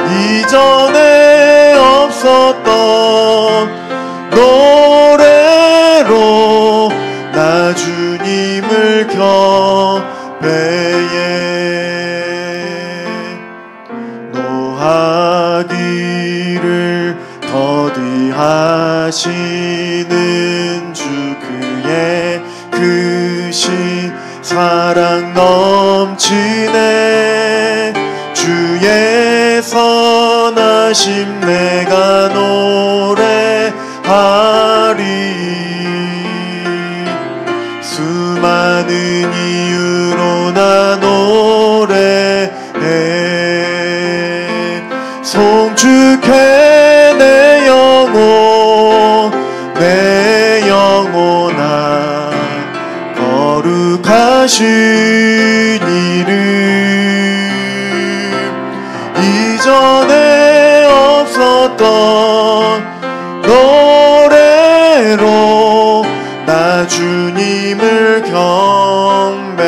이전에 없었던 노래로 나 주님을 경배해. 노하기를 더디하시는 주 그의 크신 사랑 넘치네. 주의 선하심 내가 노래하리. 수많은 이유로 나 노래해. 송축해 내 영혼아 거룩하신 이름 이전에 없었던 노래로 나 주님을 경배해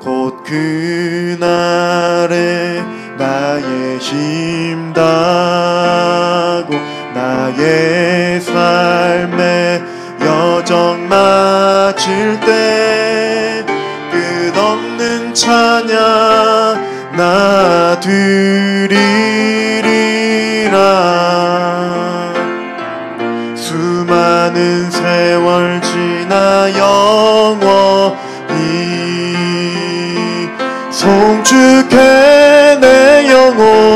곧 그날에 나의 힘 다하고 나의 삶의 여정 마칠 때 끝없는 찬양 나 드리리라 수많은 세월 지나 영원히 송축해 내 영혼아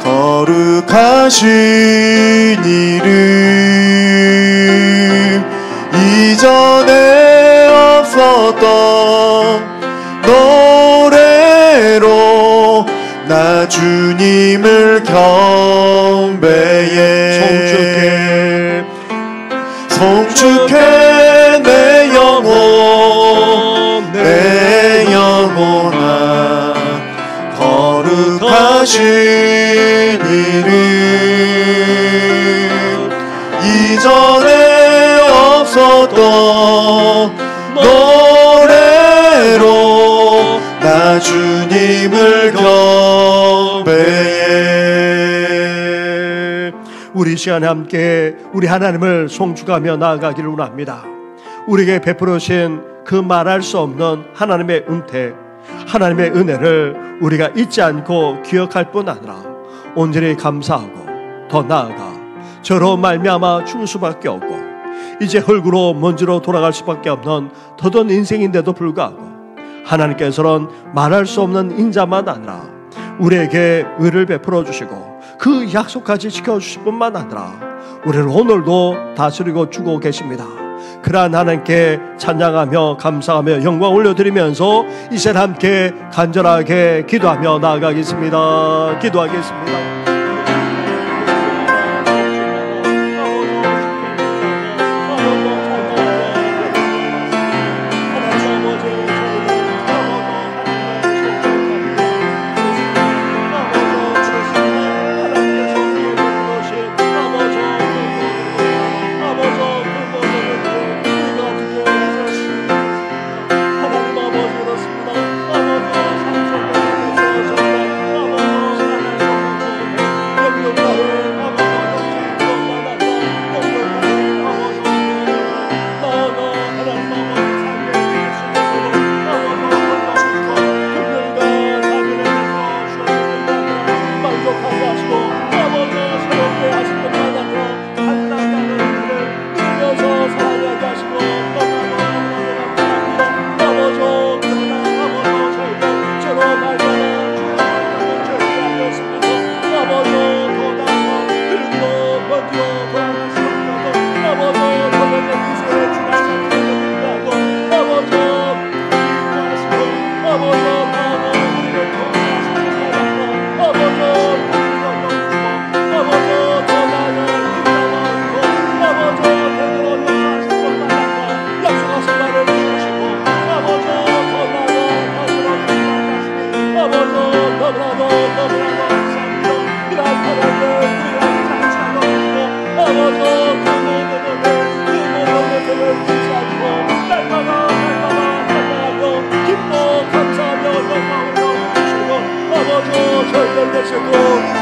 거룩하신 이름 이전에 없었던 노래로 나 주님을 경배해 송축해 내 영혼아 거룩하신 이름 이전에 없었던 노래로 나 주님을 경배해. 우리 시간에 함께 우리 하나님을 송축하며 나아가기를 원합니다. 우리에게 베풀으신 그 말할 수 없는 하나님의 은택, 하나님의 은혜를 우리가 잊지 않고 기억할 뿐 아니라 온전히 감사하고 더 나아가 저로 말미암아 죽을 수밖에 없고 이제 흙으로 먼지로 돌아갈 수밖에 없는 더던 인생인데도 불구하고 하나님께서는 말할 수 없는 인자만 아니라 우리에게 의를 베풀어 주시고 그 약속까지 지켜주실 뿐만 아니라 우리를 오늘도 다스리고 주고 계십니다. 그러한 하나님께 찬양하며 감사하며 영광 올려드리면서 이 시간 함께 간절하게 기도하며 나아가겠습니다. 기도하겠습니다.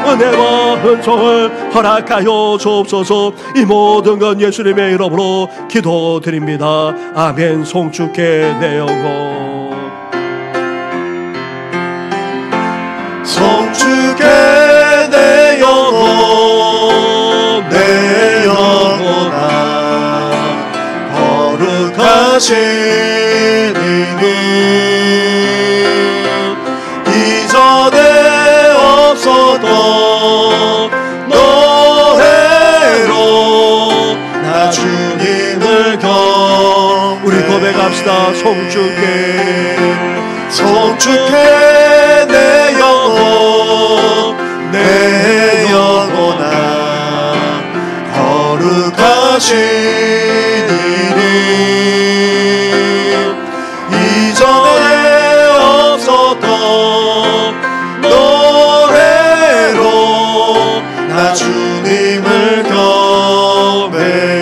은혜와 은총을 허락하여 주옵소서. 이 모든 건 예수님의 이름으로 기도드립니다. 아멘. 송축해 내 영혼, 송축해 내 영혼, 내 영혼아 거룩하신 이름 이전에 없었던 노래로 나 주님을 경배해 우리 고백합시다. 송축해 송축해 내 영혼아 거룩하신 이름 이전에 없었던 노래로 나 주님을 경배해.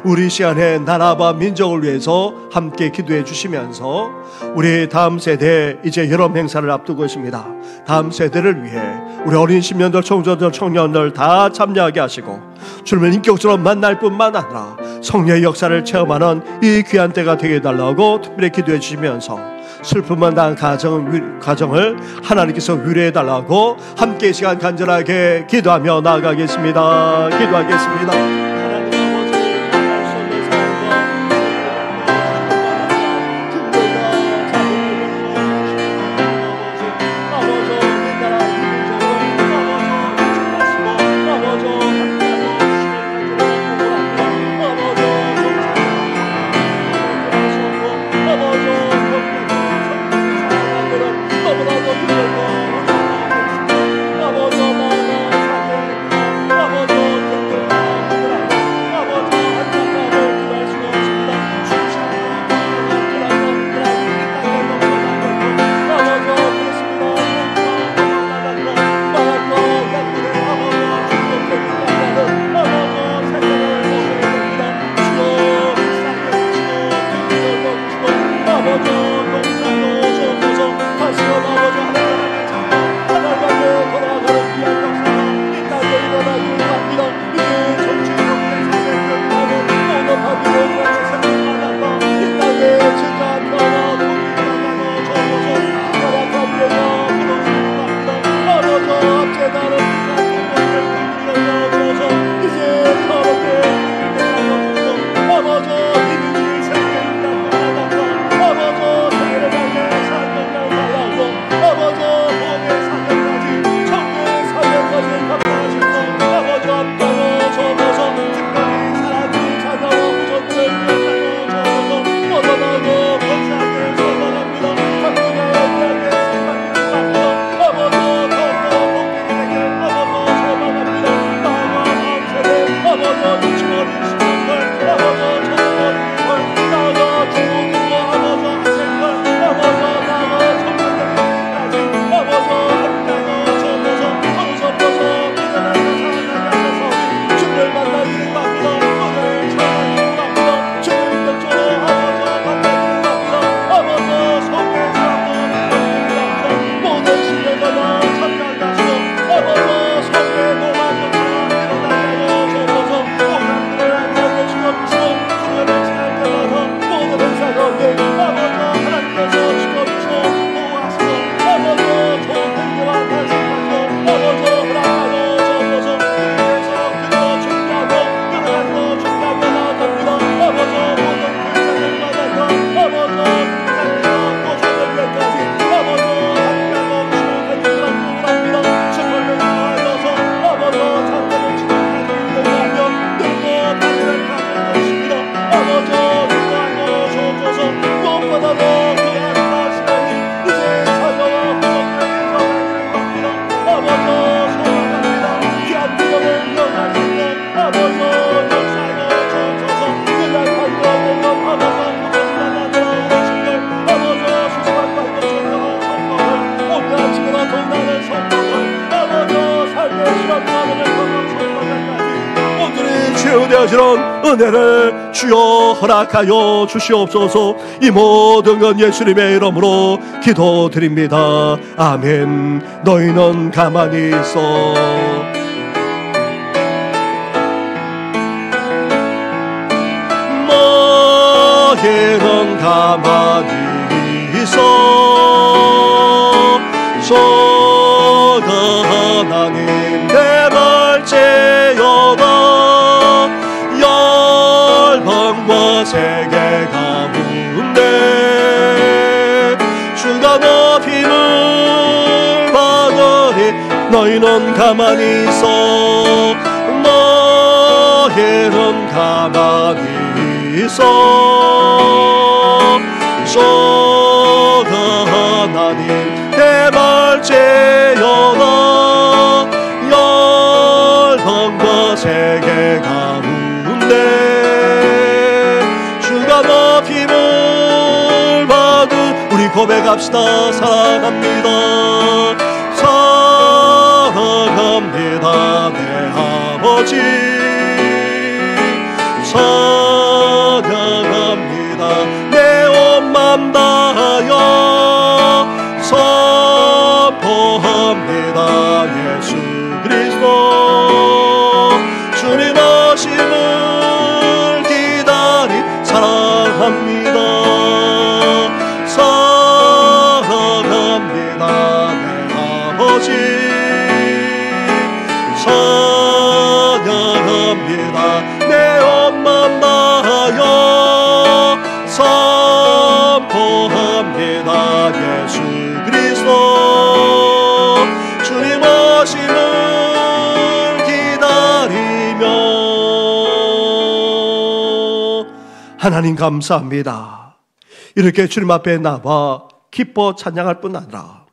우리 시간에 나라와 민족을 위해서 함께 기도해 주시면서 우리 다음 세대 이제 여름 행사를 앞두고 있습니다. 다음 세대를 위해 우리 어린 신년들, 청소년들, 청년들 다 참여하게 하시고 주님을 인격적으로 만날 뿐만 아니라 성령의 역사를 체험하는 이 귀한 때가 되게 해달라고 특별히 기도해 주시면서 슬픔만 당한 가정을 하나님께서 위로해 달라고 함께 이 시간 간절하게 기도하며 나아가겠습니다. 기도하겠습니다. 되어지는 은혜를 주여 허락하여 주시옵소서. 이 모든 건 예수님의 이름으로 기도드립니다. 아멘. 너희는 가만히 있어. 너희는 가만히 있어. 소가 하나님 내 말째여다. 열방과 세계 가운데 주가 높임을 받으리. 너희는 가만히 있어. 너희는 가만히 있어 하나님 대발제여다 열방과 세계 가운데 주가 높임을 받은 우리 고백합시다. 사랑합니다 사랑합니다 내 아버지 사랑합니다 내 온 맘 다하여 선포합니다 예수 그리스도 주님 오심을 기다리 사랑합니다 사랑합니다 내 아버지 사랑합니다 내 온 맘 다하여 선포합니다 예수 그리스도 주님 오심을 기다리며 하나님 감사합니다. 이렇게 주님 앞에 나와 기뻐 찬양할 뿐 아니라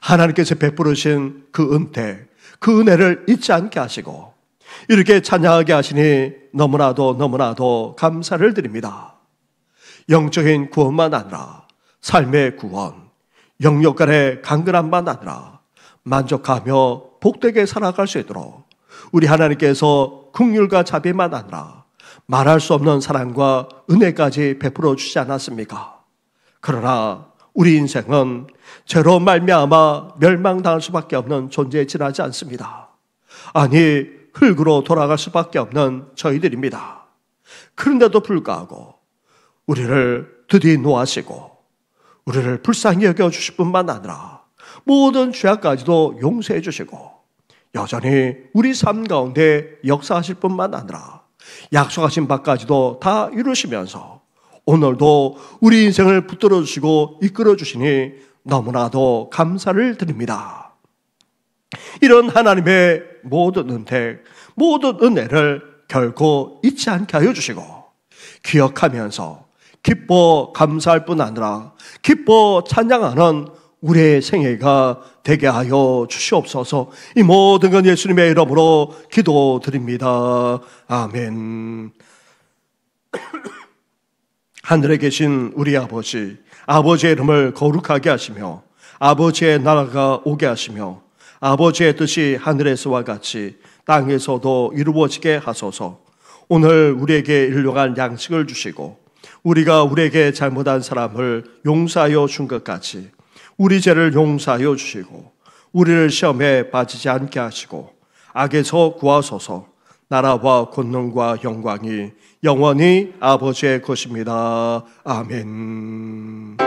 하나님께서 베푸르신 그 은혜 그 은혜를 잊지 않게 하시고 이렇게 찬양하게 하시니 너무나도 감사를 드립니다. 영적인 구원만 아니라 삶의 구원, 영역 간의 강건함만 아니라 만족하며 복되게 살아갈 수 있도록 우리 하나님께서 긍휼과 자비만 아니라 말할 수 없는 사랑과 은혜까지 베풀어 주지 않았습니까? 그러나 우리 인생은 죄로 말미암아 멸망당할 수밖에 없는 존재에 지나지 않습니다. 아니 흙으로 돌아갈 수밖에 없는 저희들입니다. 그런데도 불구하고 우리를 드디 놓아시고 우리를 불쌍히 여겨주실 뿐만 아니라 모든 죄악까지도 용서해 주시고 여전히 우리 삶 가운데 역사하실 뿐만 아니라 약속하신 바까지도 다 이루시면서 오늘도 우리 인생을 붙들어 주시고 이끌어 주시니 너무나도 감사를 드립니다. 이런 하나님의 모든 은혜, 모든 은혜를 결코 잊지 않게 하여 주시고 기억하면서 기뻐 감사할 뿐 아니라 기뻐 찬양하는 우리의 생애가 되게 하여 주시옵소서. 이 모든 건 예수님의 이름으로 기도드립니다. 아멘. 하늘에 계신 우리 아버지, 아버지의 이름을 거룩하게 하시며 아버지의 나라가 오게 하시며 아버지의 뜻이 하늘에서와 같이 땅에서도 이루어지게 하소서. 오늘 우리에게 일용할 양식을 주시고 우리가 우리에게 잘못한 사람을 용서하여 준 것 같이 우리 죄를 용서하여 주시고 우리를 시험에 빠지지 않게 하시고 악에서 구하소서. 나라와 권능과 영광이 영원히 아버지의 것입니다. 아멘.